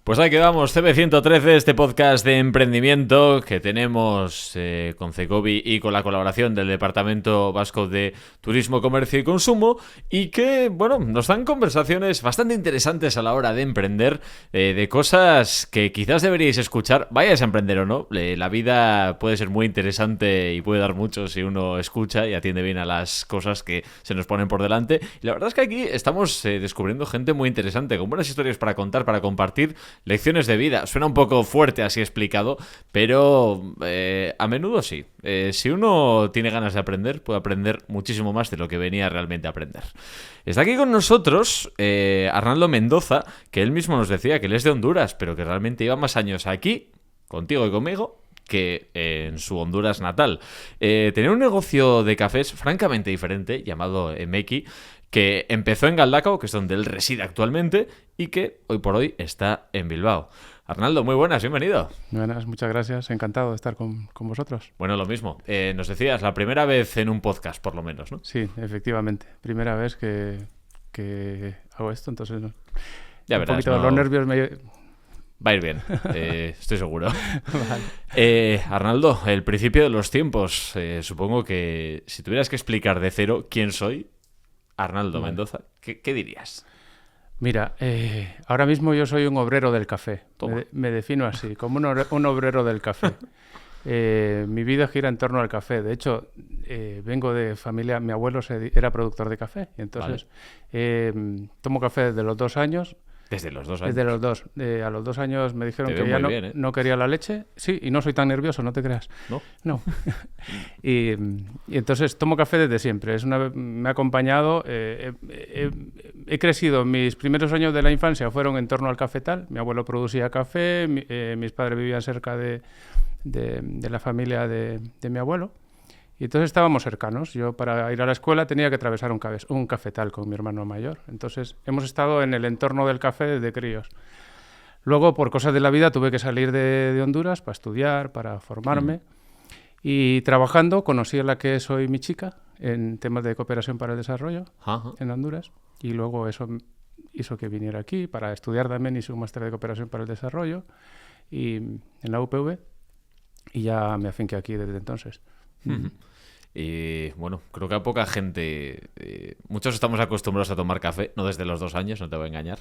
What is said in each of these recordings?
Pues ahí quedamos, CB113, este podcast de emprendimiento que tenemos con Cecovi y con la colaboración del Departamento Vasco de Turismo, Comercio y Consumo, y que, bueno, nos dan conversaciones bastante interesantes a la hora de emprender, de cosas que quizás deberíais escuchar, vayáis a emprender o no. La vida puede ser muy interesante y puede dar mucho si uno escucha y atiende bien a las cosas que se nos ponen por delante. Y la verdad es que aquí estamos descubriendo gente muy interesante, con buenas historias para contar, para compartir, lecciones de vida. Suena un poco fuerte así explicado, pero a menudo sí. Si uno tiene ganas de aprender, puede aprender muchísimo más de lo que venía realmente a aprender. Está aquí con nosotros Arnaldo Mendoza, que él mismo nos decía que él es de Honduras, pero que realmente lleva más años aquí, contigo y conmigo, que en su Honduras natal. Tenía un negocio de cafés francamente diferente, llamado Emeki, que empezó en Galdakao, que es donde él reside actualmente, y que hoy por hoy está en Bilbao. Arnaldo, muy buenas, bienvenido. Buenas, muchas gracias, encantado de estar con vosotros. Bueno, lo mismo. Nos decías, la primera vez en un podcast, por lo menos, ¿no? Sí, efectivamente, primera vez que hago esto, entonces ya verás, poquito los nervios me... Va a ir bien, estoy seguro. Vale. Arnaldo, el principio de los tiempos. Supongo que si tuvieras que explicar de cero quién soy, Arnaldo Mendoza, ¿qué dirías? Mira, ahora mismo yo soy un obrero del café. Me defino así, como un obrero del café. Mi vida gira en torno al café. De hecho, vengo de familia, mi abuelo era productor de café. Y entonces, tomo café desde los 2 años. Desde los 2 años. Desde los 2. A los 2 años me dijeron que ya no quería la leche. Sí, y no soy tan nervioso, no te creas. No. y entonces tomo café desde siempre. Me ha acompañado. He crecido. Mis primeros años de la infancia fueron en torno al cafetal. Mi abuelo producía café. Mis padres vivían cerca de la familia de mi abuelo. Y entonces estábamos cercanos. Yo para ir a la escuela tenía que atravesar un cafetal con mi hermano mayor. Entonces hemos estado en el entorno del café desde críos. Luego, por cosas de la vida, tuve que salir de Honduras para estudiar, para formarme. Y trabajando conocí a la que soy mi chica en temas de cooperación para el desarrollo en Honduras. Y luego eso hizo que viniera aquí para estudiar también. Hice un máster de cooperación para el desarrollo y en la UPV. Y ya me afinqué aquí desde entonces. Y bueno, creo que a poca gente, muchos estamos acostumbrados a tomar café, no desde los 2 años, no te voy a engañar.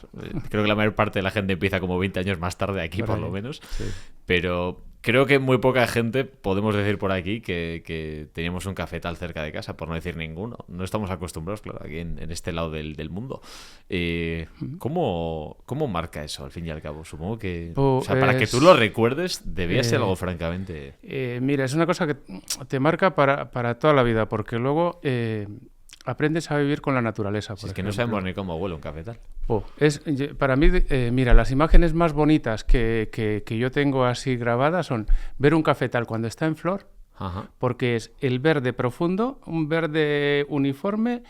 Creo que la mayor parte de la gente empieza como 20 años más tarde aquí, por lo menos. Sí. Pero creo que muy poca gente podemos decir por aquí que teníamos un cafetal cerca de casa, por no decir ninguno. No estamos acostumbrados, claro, aquí en este lado del mundo. ¿Cómo marca eso, al fin y al cabo? Supongo que... o sea, para que tú lo recuerdes, debía ser algo francamente... mira, es una cosa que te marca para toda la vida, porque luego aprendes a vivir con la naturaleza. Si es que no sabemos ni cómo huele un cafetal. Para mí, mira, las imágenes más bonitas que yo tengo así grabadas son ver un cafetal cuando está en flor, porque es el verde profundo, un verde uniforme,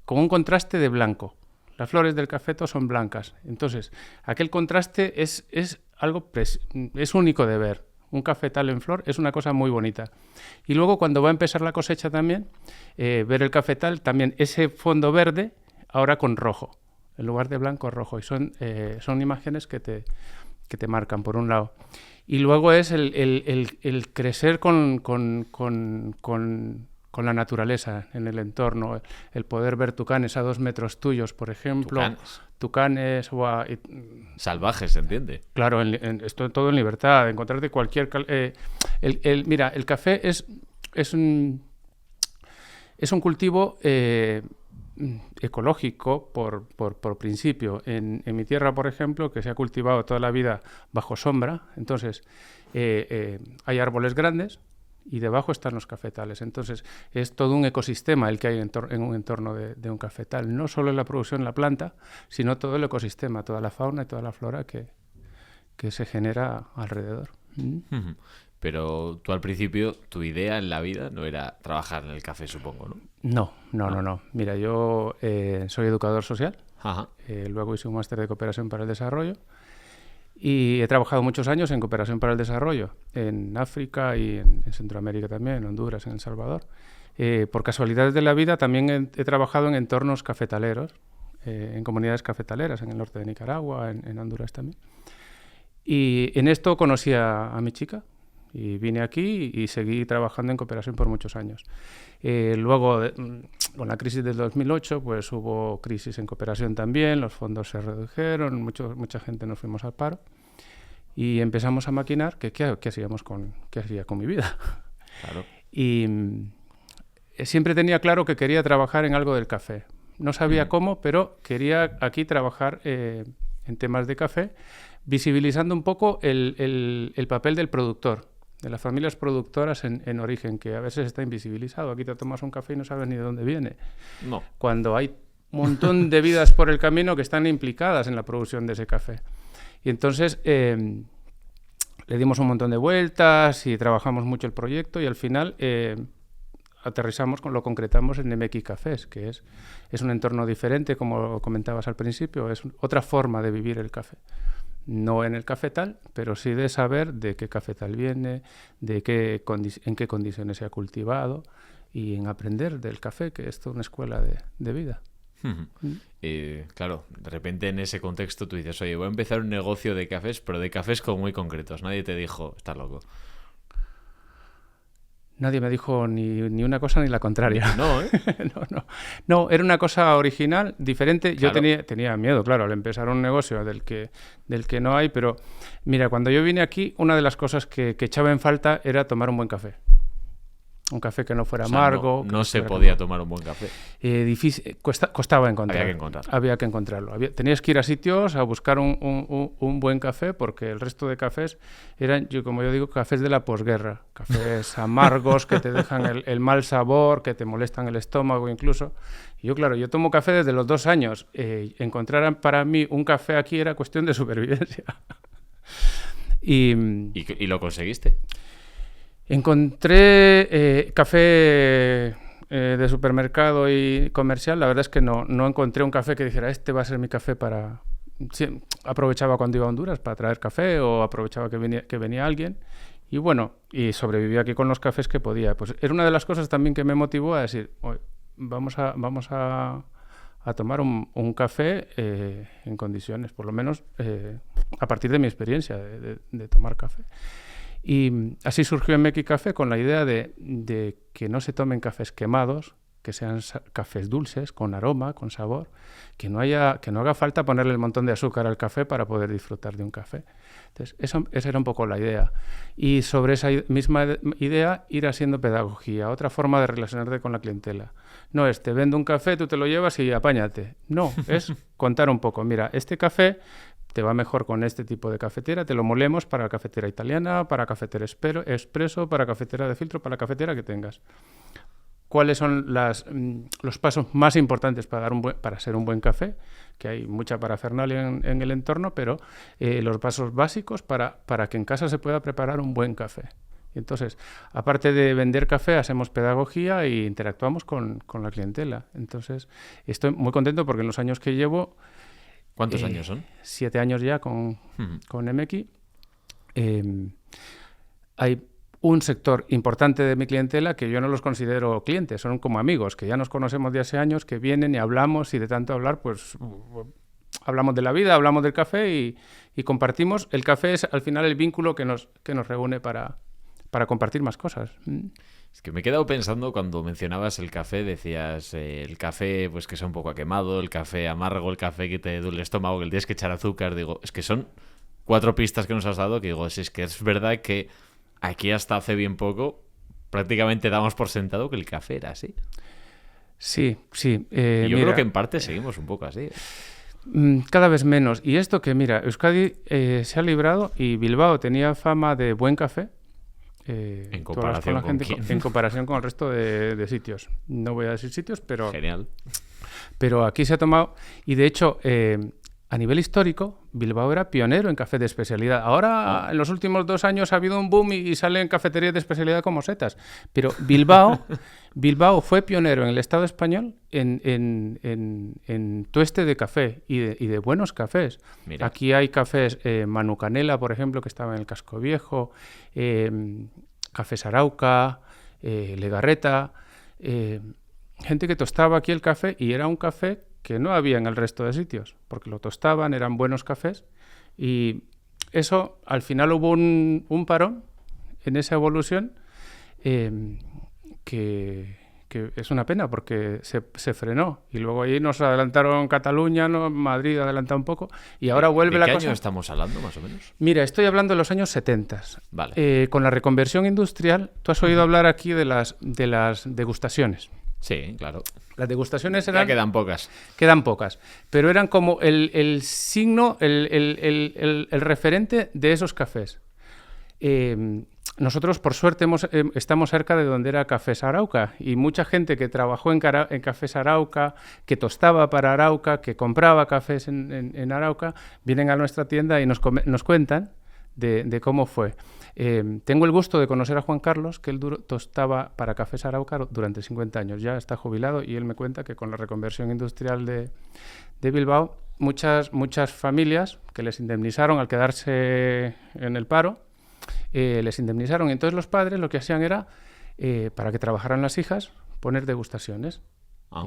con un contraste de blanco. Las flores del cafeto son blancas. Entonces, aquel contraste es algo es único de ver. Un cafetal en flor es una cosa muy bonita. Y luego, cuando va a empezar la cosecha también, ver el cafetal, también ese fondo verde, ahora con rojo. En lugar de blanco, rojo. Y son imágenes que te marcan, por un lado. Y luego es el crecer con la naturaleza en el entorno. El poder ver tucanes a 2 metros tuyos, por ejemplo. Tucanes salvajes, ¿se entiende? Claro, esto todo en libertad, encontrarte cualquier... mira, el café es un cultivo ecológico por principio. En mi tierra, por ejemplo, que se ha cultivado toda la vida bajo sombra, entonces hay árboles grandes y debajo están los cafetales. Entonces es todo un ecosistema el que hay en un entorno de un cafetal. No solo en la producción de la planta, sino todo el ecosistema, toda la fauna y toda la flora que se genera alrededor. Pero tú al principio, tu idea en la vida no era trabajar en el café, supongo, ¿no? No. Mira, yo soy educador social. Luego hice un máster de cooperación para el desarrollo. Y he trabajado muchos años en cooperación para el desarrollo, en África y en Centroamérica también, en Honduras, en El Salvador. Por casualidades de la vida también he trabajado en entornos cafetaleros, en comunidades cafetaleras, en el norte de Nicaragua, en Honduras también. Y en esto conocí a mi chica y vine aquí y seguí trabajando en cooperación por muchos años. Luego, con la crisis del 2008, pues hubo crisis en cooperación también, los fondos se redujeron, mucha gente nos fuimos al paro y empezamos a maquinar qué hacía con mi vida. Claro. Y siempre tenía claro que quería trabajar en algo del café. No sabía cómo, pero quería aquí trabajar en temas de café, visibilizando un poco el papel del productor, de las familias productoras en origen, que a veces está invisibilizado. Aquí te tomas un café y no sabes ni de dónde viene. No. Cuando hay un montón de vidas por el camino que están implicadas en la producción de ese café. Y entonces le dimos un montón de vueltas y trabajamos mucho el proyecto y al final lo concretamos en Nemeki Cafés, que es un entorno diferente, como comentabas al principio, es otra forma de vivir el café. No en el cafetal, pero sí de saber de qué cafetal viene, en qué condiciones se ha cultivado y en aprender del café, que es toda una escuela de vida. Claro, de repente en ese contexto tú dices, oye, voy a empezar un negocio de cafés, pero de cafés como muy concretos. Nadie te dijo, estás loco. Nadie me dijo ni una cosa ni la contraria. No, ¿eh? No, era una cosa original, diferente. Claro. Yo tenía miedo, claro, al empezar un negocio del que no hay, pero mira, cuando yo vine aquí, una de las cosas que echaba en falta era tomar un buen café. Un café que no fuera amargo. No se podía tomar un buen café. Difícil, costaba encontrarlo. Había que encontrarlo. Tenías que ir a sitios a buscar un buen café, porque el resto de cafés eran, como yo digo, cafés de la posguerra. Cafés amargos que te dejan el mal sabor, que te molestan el estómago incluso. Y yo tomo café desde los 2 años. Encontrar para mí un café aquí era cuestión de supervivencia. ¿Y lo conseguiste? Encontré café de supermercado y comercial. La verdad es que no encontré un café que dijera, este va a ser mi café para... Sí, aprovechaba cuando iba a Honduras para traer café o aprovechaba que venía alguien. Y bueno, y sobreviví aquí con los cafés que podía. Pues era una de las cosas también que me motivó a decir, vamos a tomar un café en condiciones, por lo menos a partir de mi experiencia de tomar café. Y así surgió Nemeki Café con la idea de que no se tomen cafés quemados, que sean cafés dulces, con aroma, con sabor, que no haga falta ponerle el montón de azúcar al café para poder disfrutar de un café. Entonces, esa era un poco la idea. Y sobre esa misma idea, ir haciendo pedagogía, otra forma de relacionarte con la clientela. No es, te vendo un café, tú te lo llevas y apáñate. No, es contar un poco. Mira, este café te va mejor con este tipo de cafetera, te lo molemos para cafetera italiana, para cafetera expreso, para cafetera de filtro, para la cafetera que tengas. ¿Cuáles son los pasos más importantes para ser un buen café? Que hay mucha parafernalia en el entorno, pero los pasos básicos para que en casa se pueda preparar un buen café. Y entonces, aparte de vender café, hacemos pedagogía e interactuamos con la clientela. Entonces, estoy muy contento porque en los años que llevo... ¿Cuántos años son? 7 años ya con Nemeki. Hay un sector importante de mi clientela que yo no los considero clientes, son como amigos, que ya nos conocemos de hace años, que vienen y hablamos y de tanto hablar, pues hablamos de la vida, hablamos del café y compartimos. El café es al final el vínculo que nos reúne para compartir más cosas. Es que me he quedado pensando cuando mencionabas el café, decías el café pues que sea un poco quemado, el café amargo, el café que te duele el estómago, que le tienes que echar azúcar. Digo, es que son 4 pistas que nos has dado que digo, es que es verdad que aquí hasta hace bien poco prácticamente damos por sentado que el café era así. Sí. Yo creo que en parte seguimos un poco así. Cada vez menos. Y esto que, mira, Euskadi se ha librado y Bilbao tenía fama de buen café. En comparación en comparación con el resto de sitios. No voy a decir sitios, pero... Genial. Pero aquí se ha tomado... Y de hecho, a nivel histórico, Bilbao era pionero en café de especialidad. Ahora, en los últimos 2 años ha habido un boom y salen cafeterías de especialidad como setas. Pero Bilbao fue pionero en el Estado español en tueste de café y de buenos cafés. Mira. Aquí hay cafés Manu Canela, por ejemplo, que estaba en el Casco Viejo, Cafés Arauca, Legarreta, gente que tostaba aquí el café y era un café que no había en el resto de sitios, porque lo tostaban, eran buenos cafés y eso, al final hubo un parón en esa evolución que es una pena porque se frenó. Y luego ahí nos adelantaron Cataluña, ¿no? Madrid adelantó un poco y ahora vuelve la cosa. ¿De qué año estamos hablando, más o menos? Mira, estoy hablando de los años 70. Vale. Con la reconversión industrial, tú has oído hablar aquí de las degustaciones. Sí, claro. Las degustaciones eran... Ya quedan pocas. Quedan pocas, pero eran como el signo, el referente de esos cafés. Nosotros, por suerte, estamos cerca de donde era Cafés Arauca y mucha gente que trabajó en Cafés Arauca, que tostaba para Arauca, que compraba cafés en Arauca, vienen a nuestra tienda y nos cuentan de cómo fue. Tengo el gusto de conocer a Juan Carlos, que él tostaba para Cafés Arauca durante 50 años. Ya está jubilado y él me cuenta que con la reconversión industrial de Bilbao, muchas familias que les indemnizaron al quedarse en el paro, les indemnizaron. Entonces los padres lo que hacían era, para que trabajaran las hijas, poner degustaciones.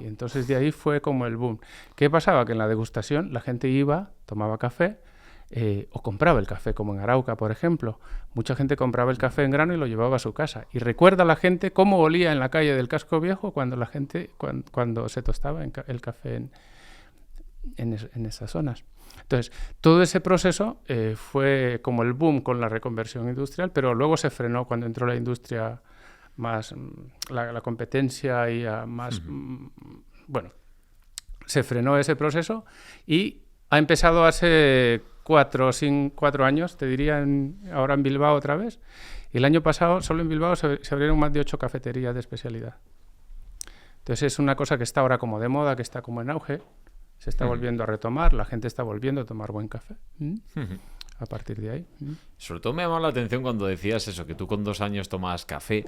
Y entonces de ahí fue como el boom. ¿Qué pasaba? Que en la degustación la gente iba, tomaba café, o compraba el café, como en Arauca, por ejemplo. Mucha gente compraba el café en grano y lo llevaba a su casa. Y recuerda a la gente cómo olía en la calle del Casco Viejo cuando se tostaba el café en esas zonas. Entonces, todo ese proceso fue como el boom con la reconversión industrial, pero luego se frenó cuando entró la industria más, la competencia y más, bueno, se frenó ese proceso y ha empezado hace 4 años, te diría, ahora en Bilbao otra vez. Y el año pasado, solo en Bilbao, se abrieron más de 8 cafeterías de especialidad. Entonces, es una cosa que está ahora como de moda, que está como en auge. Se está volviendo a retomar, la gente está volviendo a tomar buen café. A partir de ahí. Sobre todo me ha llamado la atención cuando decías eso, que tú con 2 años tomabas café.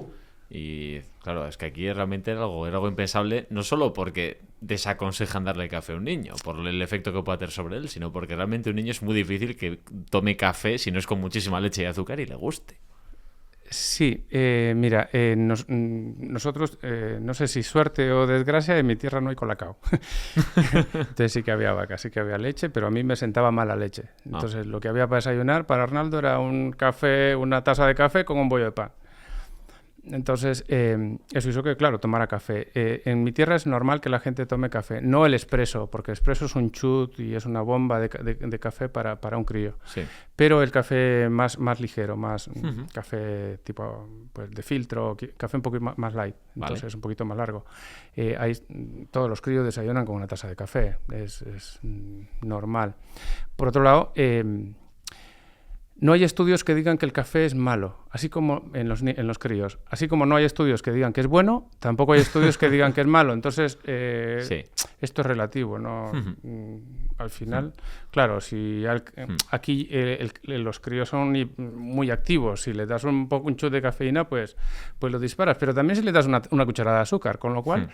Y claro, es que aquí realmente era algo impensable, no solo porque desaconsejan darle café a un niño, por el efecto que puede tener sobre él, sino porque realmente un niño es muy difícil que tome café si no es con muchísima leche y azúcar y le guste. Sí, mira, nosotros, no sé si suerte o desgracia, en mi tierra no hay colacao. Entonces sí que había vaca, sí que había leche, pero a mí me sentaba mal la leche. Entonces lo que había para desayunar para Arnaldo era un café, una taza de café con un bollo de pan. Entonces, eso hizo que, claro, tomara café. En mi tierra es normal que la gente tome café, no el expreso, porque el expreso es un chut y es una bomba de café para un crío. Sí. Pero el café más ligero, más café tipo pues, de filtro, café un poquito más light, entonces es un poquito más largo. Todos los críos desayunan con una taza de café, es normal. Por otro lado, no hay estudios que digan que el café es malo, así como en los críos. Así como no hay estudios que digan que es bueno, tampoco hay estudios que digan que es malo. Entonces, esto es relativo, ¿no? Al final, claro, si aquí los críos son muy activos, si le das un chute de cafeína, pues lo disparas. Pero también si le das una cucharada de azúcar, con lo cual...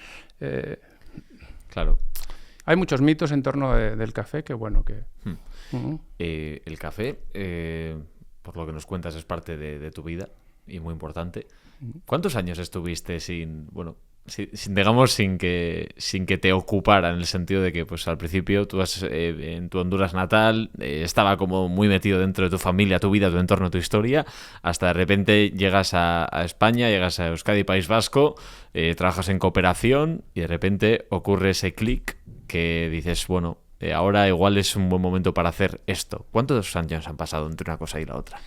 claro. Hay muchos mitos en torno del café que, bueno, que... El café, por lo que nos cuentas, es parte de tu vida y muy importante. ¿Cuántos años estuviste sin que te ocupara, en el sentido de que pues al principio tú en tu Honduras natal estaba como muy metido dentro de tu familia, tu vida, tu entorno, tu historia, hasta de repente llegas a España, llegas a Euskadi, País Vasco, trabajas en cooperación y de repente ocurre ese clic que dices, bueno, ahora igual es un buen momento para hacer esto? ¿Cuántos años han pasado entre una cosa y la otra?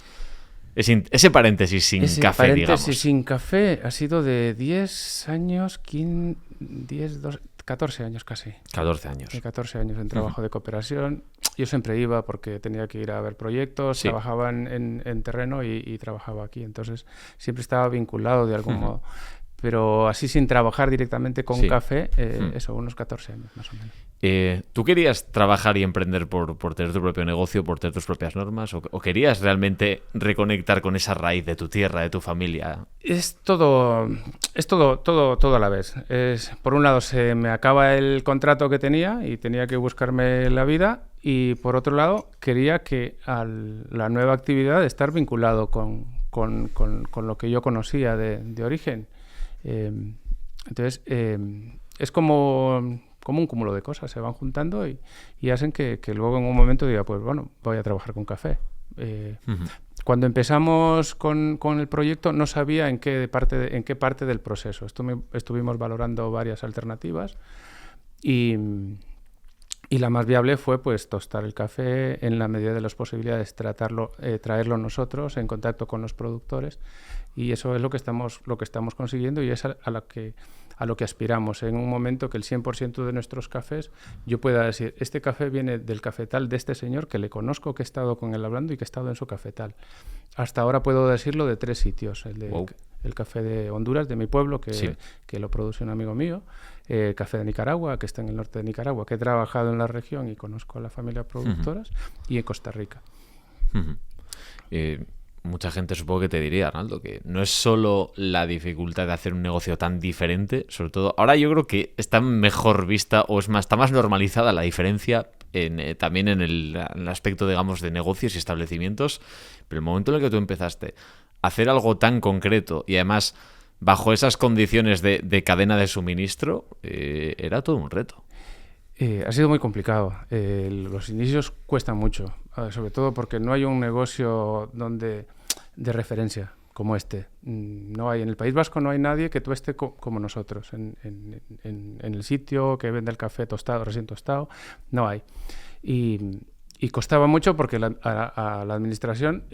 Ese paréntesis sin café, digamos. Ese paréntesis sin café ha sido de 10 años, 14 años casi. 14 años. 14 años en trabajo de cooperación. Yo siempre iba porque tenía que ir a ver proyectos, trabajaba en terreno y trabajaba aquí. Entonces siempre estaba vinculado de algún modo. Pero así sin trabajar directamente con café, eso, unos 14 años más o menos. ¿Tú querías trabajar y emprender por tener tu propio negocio, por tener tus propias normas? ¿O querías realmente reconectar con esa raíz de tu tierra, de tu familia? Es todo a la vez. Por un lado, se me acaba el contrato que tenía y tenía que buscarme la vida. Y por otro lado, quería que la nueva actividad estar vinculado con lo que yo conocía de origen. Entonces, es como un cúmulo de cosas, se van juntando y hacen que luego en un momento diga, pues bueno, voy a trabajar con café. Cuando empezamos con el proyecto no sabía en qué parte del proceso. Estuvimos valorando varias alternativas y la más viable fue pues tostar el café en la medida de las posibilidades, traerlo nosotros en contacto con los productores, y eso es lo que estamos consiguiendo, y es a lo que aspiramos. En un momento que el 100% de nuestros cafés yo pueda decir, este café viene del cafetal de este señor que le conozco, que he estado con él hablando y que he estado en su cafetal. Hasta ahora puedo decirlo de 3 sitios. El café de Honduras, de mi pueblo, que lo produce un amigo mío. El café de Nicaragua, que está en el norte de Nicaragua, que he trabajado en la región y conozco a la familia productoras, y en Costa Rica. Mucha gente supongo que te diría, Arnaldo, que no es solo la dificultad de hacer un negocio tan diferente, sobre todo ahora yo creo que está mejor vista, o está más normalizada la diferencia también en el aspecto, digamos, de negocios y establecimientos, pero el momento en el que tú empezaste a hacer algo tan concreto y además bajo esas condiciones de cadena de suministro, era todo un reto. Ha sido muy complicado. Los inicios cuestan mucho, sobre todo porque no hay un negocio de referencia como este. No hay. En el País Vasco no hay nadie que tueste como nosotros. En el sitio que vende el café tostado, recién tostado, no hay. Y costaba mucho porque a la administración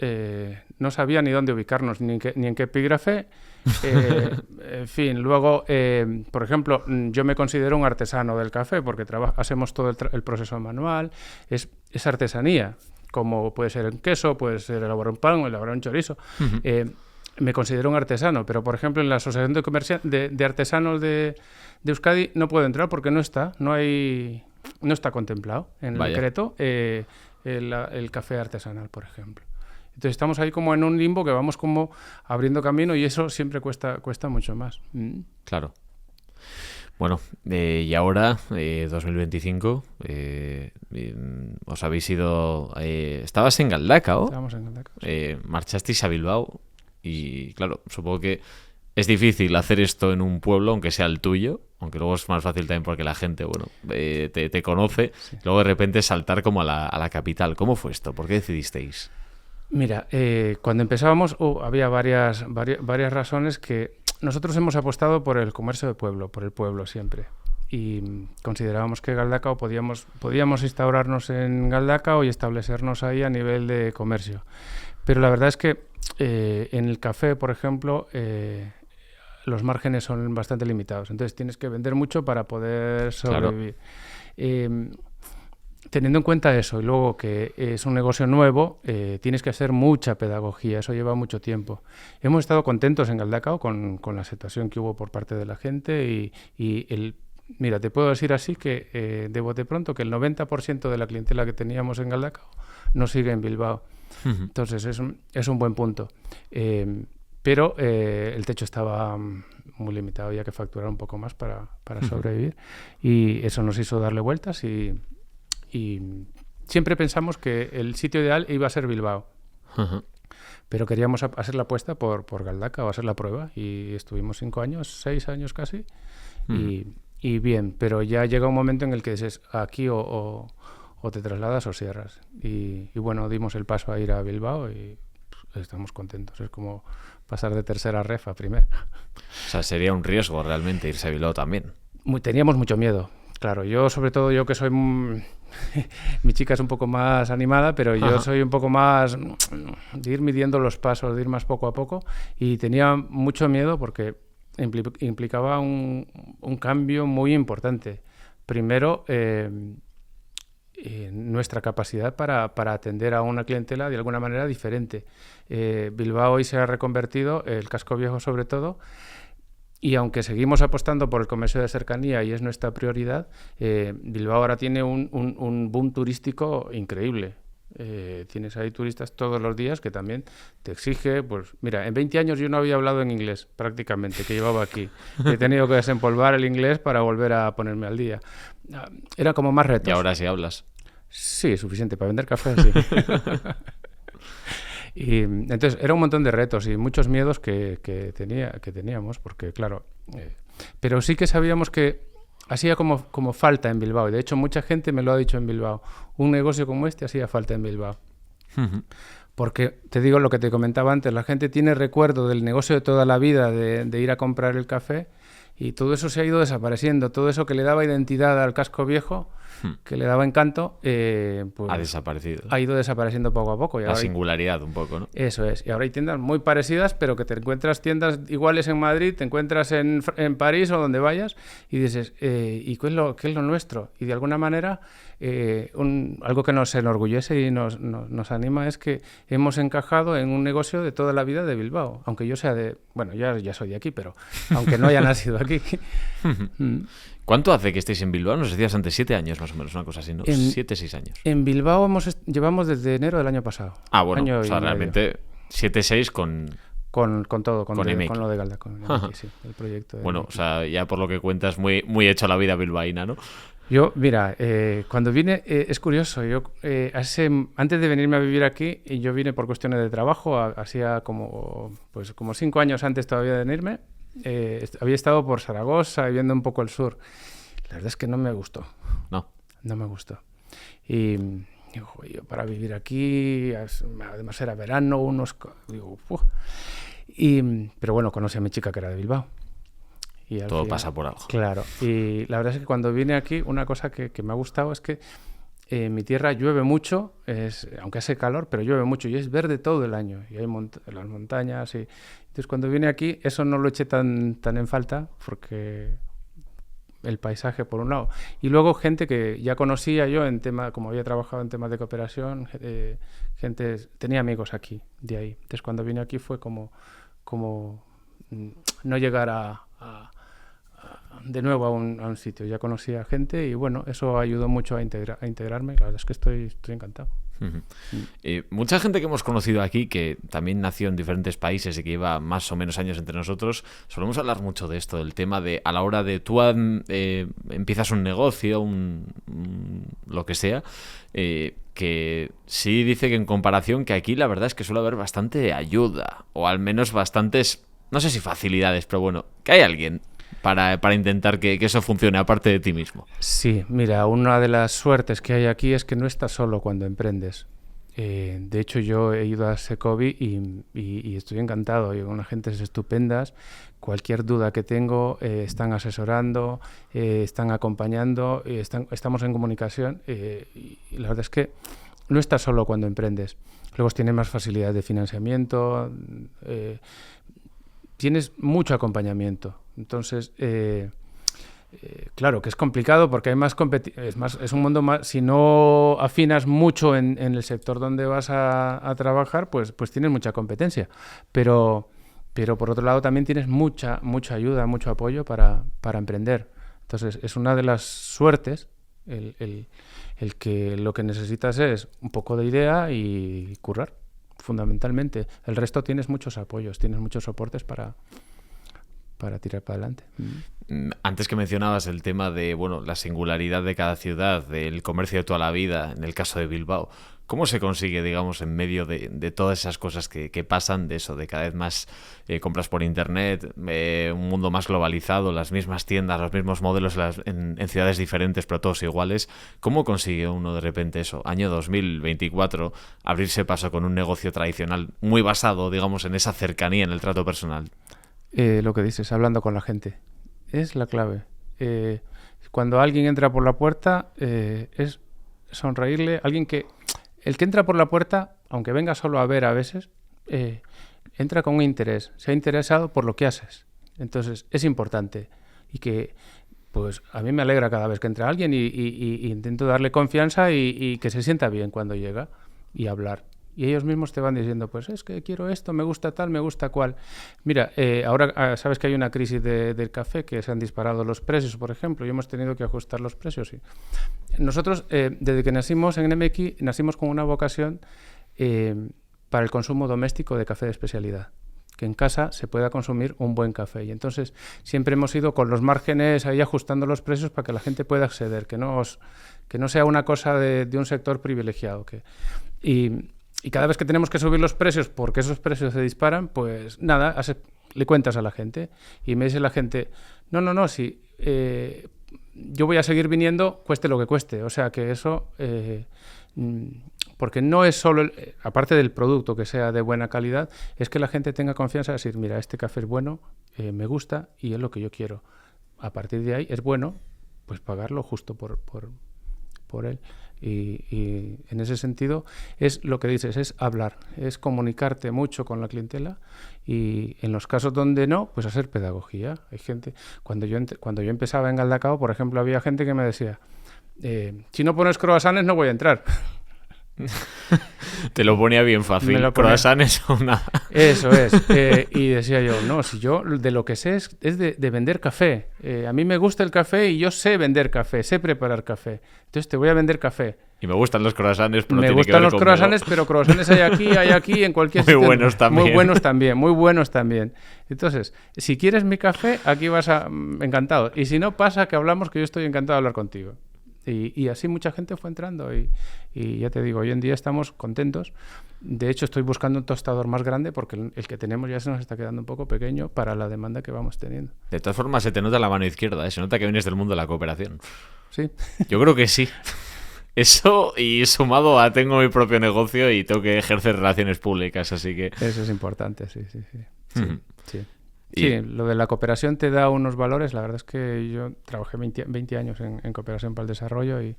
no sabía ni dónde ubicarnos, ni en qué epígrafe. En fin, luego, por ejemplo, yo me considero un artesano del café porque hacemos todo el proceso manual. Es artesanía, como puede ser el queso, puede ser elaborar un pan o elaborar un chorizo. Me considero un artesano, pero por ejemplo en la Asociación de Artesanos de Euskadi no puedo entrar porque no está contemplado en el decreto el café artesanal, por ejemplo. Entonces estamos ahí como en un limbo que vamos como abriendo camino, y eso siempre cuesta mucho más. Claro. Bueno, y ahora, 2025, os habéis ido... estabas en Galdakao. Estábamos en Galdakao. Sí. Marchasteis a Bilbao y, claro, supongo que es difícil hacer esto en un pueblo, aunque sea el tuyo, aunque luego es más fácil también porque la gente, te conoce. Sí. Luego de repente saltar como a la capital. ¿Cómo fue esto? ¿Por qué decidisteis? Mira, cuando empezábamos había varias razones. Que nosotros hemos apostado por el comercio de pueblo, por el pueblo siempre, y considerábamos que Galdakao podíamos instaurarnos en Galdakao y establecernos ahí a nivel de comercio. Pero la verdad es que en el café, por ejemplo, los márgenes son bastante limitados, entonces tienes que vender mucho para poder sobrevivir. Claro. Teniendo en cuenta eso, y luego que es un negocio nuevo, tienes que hacer mucha pedagogía, eso lleva mucho tiempo. Hemos estado contentos en Galdakao con la aceptación que hubo por parte de la gente, mira, te puedo decir así que de bote pronto que el 90% de la clientela que teníamos en Galdakao nos sigue en Bilbao. Entonces es un buen punto. Pero el techo estaba muy limitado, había que facturar un poco más para sobrevivir, y eso nos hizo darle vueltas, y siempre pensamos que el sitio ideal iba a ser Bilbao. Pero queríamos hacer la apuesta por Galdakao, hacer la prueba, y estuvimos 6 años casi, y bien, pero ya llega un momento en el que dices aquí o te trasladas o cierras, y bueno, dimos el paso a ir a Bilbao y estamos contentos. Es como pasar de tercera ref a primera. O sea, sería un riesgo realmente irse a Bilbao también. Teníamos mucho miedo. Claro, sobre todo yo que soy... mi chica es un poco más animada, pero yo soy un poco más de ir midiendo los pasos, de ir más poco a poco, y tenía mucho miedo porque implicaba un cambio muy importante. Primero, nuestra capacidad para atender a una clientela de alguna manera diferente. Bilbao hoy se ha reconvertido, el casco viejo sobre todo, y aunque seguimos apostando por el comercio de cercanía y es nuestra prioridad, Bilbao ahora tiene un boom turístico increíble. Tienes ahí turistas todos los días que también te exige, pues mira, en 20 años yo no había hablado en inglés prácticamente, que llevaba aquí. He tenido que desempolvar el inglés para volver a ponerme al día. Era como más retos. ¿Y ahora sí hablas? Sí, suficiente para vender café, sí. Y entonces era un montón de retos y muchos miedos que teníamos, porque claro, pero sí que sabíamos que hacía como falta en Bilbao, y de hecho mucha gente me lo ha dicho en Bilbao, un negocio como este hacía falta en Bilbao. Porque te digo lo que te comentaba antes, la gente tiene recuerdo del negocio de toda la vida, de ir a comprar el café, y todo eso se ha ido desapareciendo. Todo eso que le daba identidad al casco viejo, que le daba encanto, pues ha desaparecido. Ha ido desapareciendo poco a poco. Y la singularidad un poco, ¿no? Eso es. Y ahora hay tiendas muy parecidas, pero que te encuentras tiendas iguales en Madrid, te encuentras en París o donde vayas, y dices, ¿y qué es lo nuestro? Y de alguna manera, algo que nos enorgullece y nos anima es que hemos encajado en un negocio de toda la vida de Bilbao. Aunque yo sea bueno, ya soy de aquí, pero aunque no haya nacido aquí. ¿Cuánto hace que estéis en Bilbao? Nos decías antes, 7 años más o menos, una cosa así, ¿no? 7, 6 años. En Bilbao llevamos desde enero del año pasado. Ah, bueno, o sea, realmente 7, 6 con todo, con lo de Galda, con sí, el proyecto. Bueno, o sea, ya por lo que cuentas, muy, muy hecho la vida bilbaína, ¿no? Yo, mira, cuando vine, es curioso, yo antes de venirme a vivir aquí, yo vine por cuestiones de trabajo, hacía como 5 años antes todavía de venirme. Había estado por Zaragoza, viendo un poco el sur. La verdad es que no me gustó. No me gustó. Y digo, yo para vivir aquí, además era verano, digo, pero bueno, conocí a mi chica que era de Bilbao. Y todo final, pasa por algo. Claro. Y la verdad es que cuando vine aquí, una cosa que me ha gustado es que en mi tierra llueve mucho, aunque hace calor, pero llueve mucho y es verde todo el año. Y hay las montañas. Entonces, cuando vine aquí, eso no lo eché tan en falta, porque el paisaje, por un lado. Y luego gente que ya conocía yo, como había trabajado en temas de cooperación, tenía amigos aquí, de ahí. Entonces, cuando vine aquí fue como no llegar de nuevo a un sitio. Ya conocía gente y bueno, eso ayudó mucho a integrarme. La verdad es que estoy encantado. Mucha gente que hemos conocido aquí, que también nació en diferentes países y que lleva más o menos años entre nosotros, solemos hablar mucho de esto, del tema de a la hora de tú empiezas un negocio, lo que sea, que sí dice que en comparación que aquí la verdad es que suele haber bastante ayuda, o al menos bastantes, no sé si facilidades, pero bueno, que hay alguien para intentar que eso funcione aparte de ti mismo. Sí, mira, una de las suertes que hay aquí es que no estás solo cuando emprendes. De hecho, yo he ido a Secovi y estoy encantado. Y con la gente es estupendas. Cualquier duda que tengo, están asesorando, están acompañando, estamos en comunicación. Y la verdad es que no estás solo cuando emprendes. Luego tienes más facilidades de financiamiento, tienes mucho acompañamiento. Entonces, claro que es complicado porque hay más es un mundo más. Si no afinas mucho en el sector donde vas a trabajar, pues tienes mucha competencia. Pero por otro lado también tienes mucha ayuda, mucho apoyo para emprender. Entonces, es una de las suertes el que lo que necesitas es un poco de idea y currar, fundamentalmente. El resto tienes muchos apoyos, tienes muchos soportes para tirar para adelante. Antes que mencionabas el tema de la singularidad de cada ciudad, del comercio de toda la vida, en el caso de Bilbao, ¿cómo se consigue, digamos, en medio de todas esas cosas que pasan, de eso, de cada vez más compras por internet, un mundo más globalizado, las mismas tiendas, los mismos modelos en ciudades diferentes, pero todos iguales? ¿Cómo consigue uno de repente eso, año 2024, abrirse paso con un negocio tradicional muy basado, digamos, en esa cercanía, en el trato personal? Lo que dices, hablando con la gente, es la clave. Cuando alguien entra por la puerta, es sonreírle. El que entra por la puerta, aunque venga solo a ver a veces, entra con un interés, se ha interesado por lo que haces. Entonces, es importante. Y que, pues, a mí me alegra cada vez que entra alguien y intento darle confianza y que se sienta bien cuando llega y hablar. Y ellos mismos te van diciendo, pues es que quiero esto, me gusta tal, me gusta cual. Mira, ahora sabes que hay una crisis del café, que se han disparado los precios, por ejemplo, y hemos tenido que ajustar los precios. Sí. Nosotros, desde que nacimos en NMX, nacimos con una vocación para el consumo doméstico de café de especialidad, que en casa se pueda consumir un buen café. Y entonces siempre hemos ido con los márgenes ahí ajustando los precios para que la gente pueda acceder, que no sea una cosa de un sector privilegiado. Y cada vez que tenemos que subir los precios porque esos precios se disparan, pues nada, le cuentas a la gente y me dice la gente, no, sí, yo voy a seguir viniendo cueste lo que cueste. O sea que eso... porque no es solo, aparte del producto que sea de buena calidad, es que la gente tenga confianza de decir, mira, este café es bueno, me gusta y es lo que yo quiero. A partir de ahí es bueno, pues pagarlo justo por él. Y en ese sentido es lo que dices, es hablar, es comunicarte mucho con la clientela y en los casos donde no, pues hacer pedagogía. Hay gente, cuando yo empezaba en Galdacao, por ejemplo, había gente que me decía, si no pones croissants no voy a entrar. Te lo ponía bien fácil. Croissants o nada. Eso es. Y decía yo, no, si yo de lo que sé es de vender café. A mí me gusta el café y yo sé vender café, sé preparar café. Entonces te voy a vender café. Y me gustan los croissants, pero me no gustan los croissants, pero croissants hay aquí, en cualquier sitio. Muy buenos también. Muy buenos también. Entonces, si quieres mi café, aquí vas encantado. Y si no, pasa que hablamos, que yo estoy encantado de hablar contigo. Y así mucha gente fue entrando y ya te digo, hoy en día estamos contentos. De hecho, estoy buscando un tostador más grande porque el que tenemos ya se nos está quedando un poco pequeño para la demanda que vamos teniendo. De todas formas, se te nota la mano izquierda, se nota que vienes del mundo de la cooperación. Sí. Yo creo que sí. Eso, y sumado a tengo mi propio negocio y tengo que ejercer relaciones públicas, así que... Eso es importante, sí. Sí, lo de la cooperación te da unos valores. La verdad es que yo trabajé 20 años en cooperación para el desarrollo y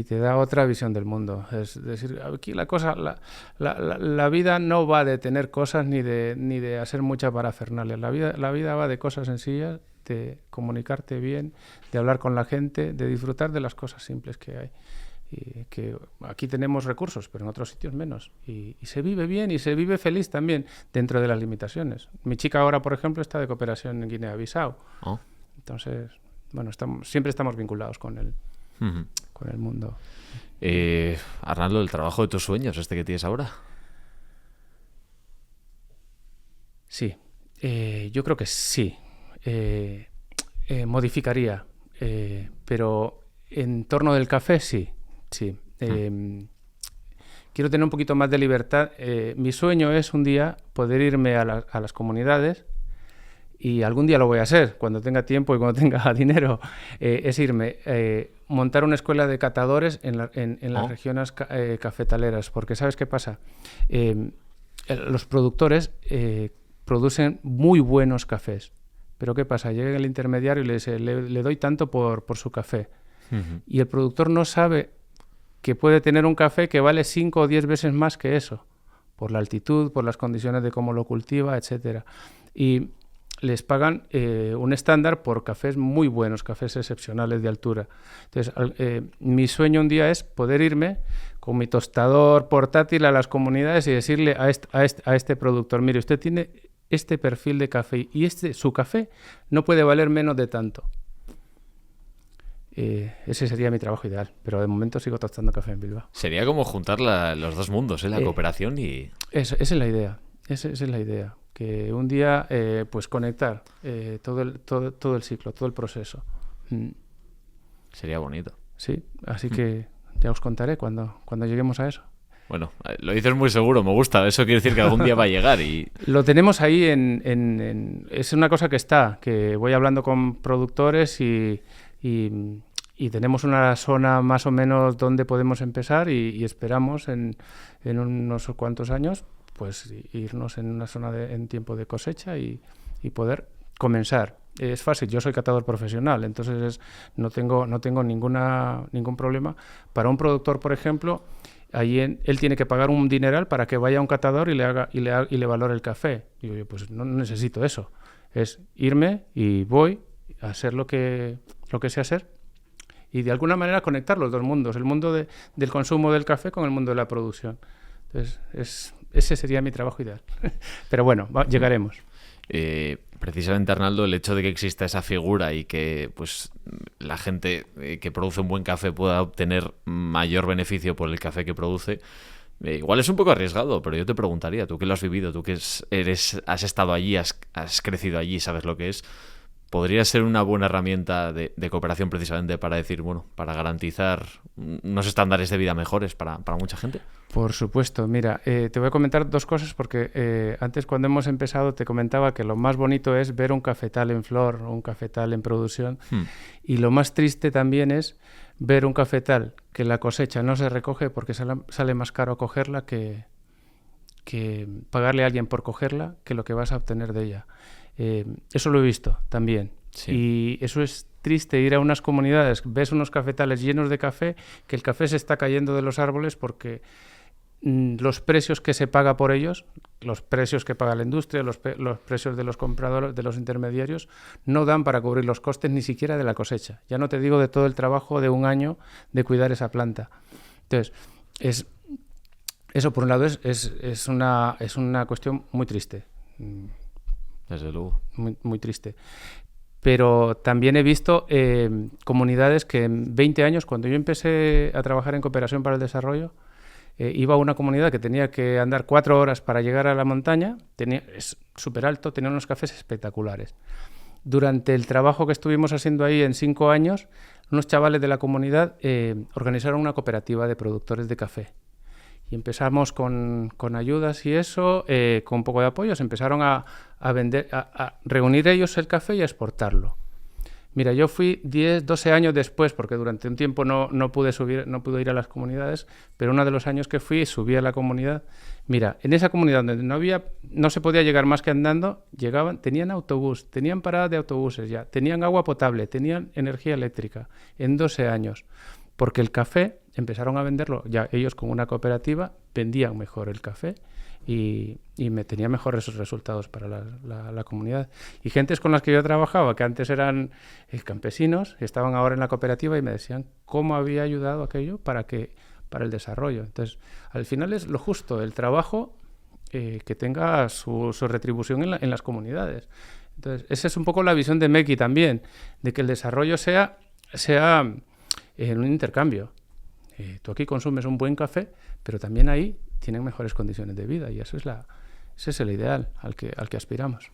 te da otra visión del mundo. Es decir, aquí la vida no va de tener cosas ni de hacer mucha parafernalia. La vida va de cosas sencillas, de comunicarte bien, de hablar con la gente, de disfrutar de las cosas simples que hay. Y que aquí tenemos recursos, pero en otros sitios menos. Y se vive bien y se vive feliz también dentro de las limitaciones. Mi chica ahora, por ejemplo, está de cooperación en Guinea-Bissau. Oh. Entonces, bueno, siempre estamos vinculados con el mundo. Arnaldo, ¿el trabajo de tus sueños, que tienes ahora? Sí, yo creo que sí. Modificaría, pero en torno del café sí. Quiero tener un poquito más de libertad. Mi sueño es un día poder irme a las comunidades, y algún día lo voy a hacer, cuando tenga tiempo y cuando tenga dinero, es irme, montar una escuela de catadores en las regiones cafetaleras, porque ¿sabes qué pasa? Los productores producen muy buenos cafés, pero ¿qué pasa? Llega el intermediario y le dice, le doy tanto por su café, y el productor no sabe que puede tener un café que vale 5 o 10 veces más que eso, por la altitud, por las condiciones de cómo lo cultiva, etcétera. Y les pagan un estándar por cafés muy buenos, cafés excepcionales de altura. Entonces, mi sueño un día es poder irme con mi tostador portátil a las comunidades y decirle a este productor, mire, usted tiene este perfil de café y su café no puede valer menos de tanto. Ese sería mi trabajo ideal, pero de momento sigo tostando café en Bilbao. Sería como juntar los dos mundos, la cooperación y... Esa es la idea, esa es la idea, que un día pues conectar todo el ciclo, todo el proceso. Sería bonito. Sí, así que ya os contaré cuando lleguemos a eso. Bueno, lo dices muy seguro, me gusta, eso quiere decir que algún día va a llegar y... Lo tenemos ahí es una cosa que voy hablando con productores y tenemos una zona más o menos donde podemos empezar y esperamos en unos cuantos años pues irnos en una zona en tiempo de cosecha y poder comenzar. Es fácil, yo soy catador profesional, entonces no tengo ningún problema. Para un productor, por ejemplo, él tiene que pagar un dineral para que vaya a un catador y le valore el café. Y yo, pues no necesito eso. Es irme y voy a hacer lo que sé hacer y de alguna manera conectar los dos mundos, el mundo del consumo del café con el mundo de la producción. Entonces, ese sería mi trabajo ideal. Pero bueno, llegaremos. Precisamente, Arnaldo, el hecho de que exista esa figura y que pues la gente que produce un buen café pueda obtener mayor beneficio por el café que produce, igual es un poco arriesgado, pero yo te preguntaría, tú que lo has vivido, tú que has estado allí, has crecido allí, sabes lo que es, podría ser una buena herramienta de cooperación precisamente para decir, bueno, para garantizar unos estándares de vida mejores para mucha gente. Por supuesto. Mira, te voy a comentar 2 cosas porque antes cuando hemos empezado te comentaba que lo más bonito es ver un cafetal en flor o un cafetal en producción y lo más triste también es ver un cafetal que la cosecha no se recoge porque sale más caro cogerla que pagarle a alguien por cogerla que lo que vas a obtener de ella. Eso lo he visto también. Sí. Y eso es triste, ir a unas comunidades, ves unos cafetales llenos de café, que el café se está cayendo de los árboles porque los precios que se paga por ellos, los precios que paga la industria, los precios de los compradores, de los intermediarios, no dan para cubrir los costes ni siquiera de la cosecha. Ya no te digo de todo el trabajo de un año de cuidar esa planta. Entonces, eso por un lado es una cuestión muy triste. Desde luego. Muy, muy triste. Pero también he visto comunidades que en 20 años, cuando yo empecé a trabajar en cooperación para el desarrollo, iba a una comunidad que tenía que andar 4 horas para llegar a la montaña, es súper alto, tenía unos cafés espectaculares. Durante el trabajo que estuvimos haciendo ahí en 5 años, unos chavales de la comunidad organizaron una cooperativa de productores de café. Y empezamos con ayudas y eso, con un poco de apoyo, se empezaron a vender, a reunir ellos el café y a exportarlo. Mira, yo fui 12 años después, porque durante un tiempo no pude ir a las comunidades, pero uno de los años que fui, subí a la comunidad. Mira, en esa comunidad donde no se podía llegar más que andando, tenían autobús, tenían paradas de autobuses ya, tenían agua potable, tenían energía eléctrica, en 12 años. Porque el café empezaron a venderlo, ya ellos con una cooperativa vendían mejor el café y me tenía mejores resultados para la comunidad. Y gentes con las que yo trabajaba, que antes eran campesinos, estaban ahora en la cooperativa y me decían cómo había ayudado aquello para el desarrollo. Entonces, al final es lo justo, el trabajo que tenga su retribución en las comunidades. Entonces, esa es un poco la visión de MECI también, de que el desarrollo sea en un intercambio. Tú aquí consumes un buen café, pero también ahí tienen mejores condiciones de vida y ese es el ideal al que aspiramos.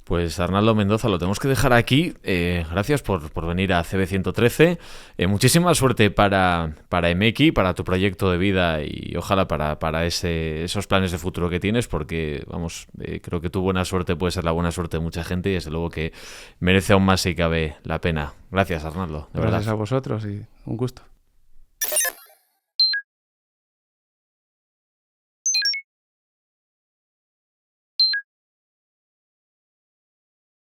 Pues Arnaldo Mendoza, lo tenemos que dejar aquí. Gracias por venir a CB113. Muchísima suerte para MECI, para tu proyecto de vida y ojalá para esos planes de futuro que tienes, porque vamos, creo que tu buena suerte puede ser la buena suerte de mucha gente y desde luego que merece aún más si cabe la pena. Gracias, Arnaldo. Gracias a vosotros y un gusto.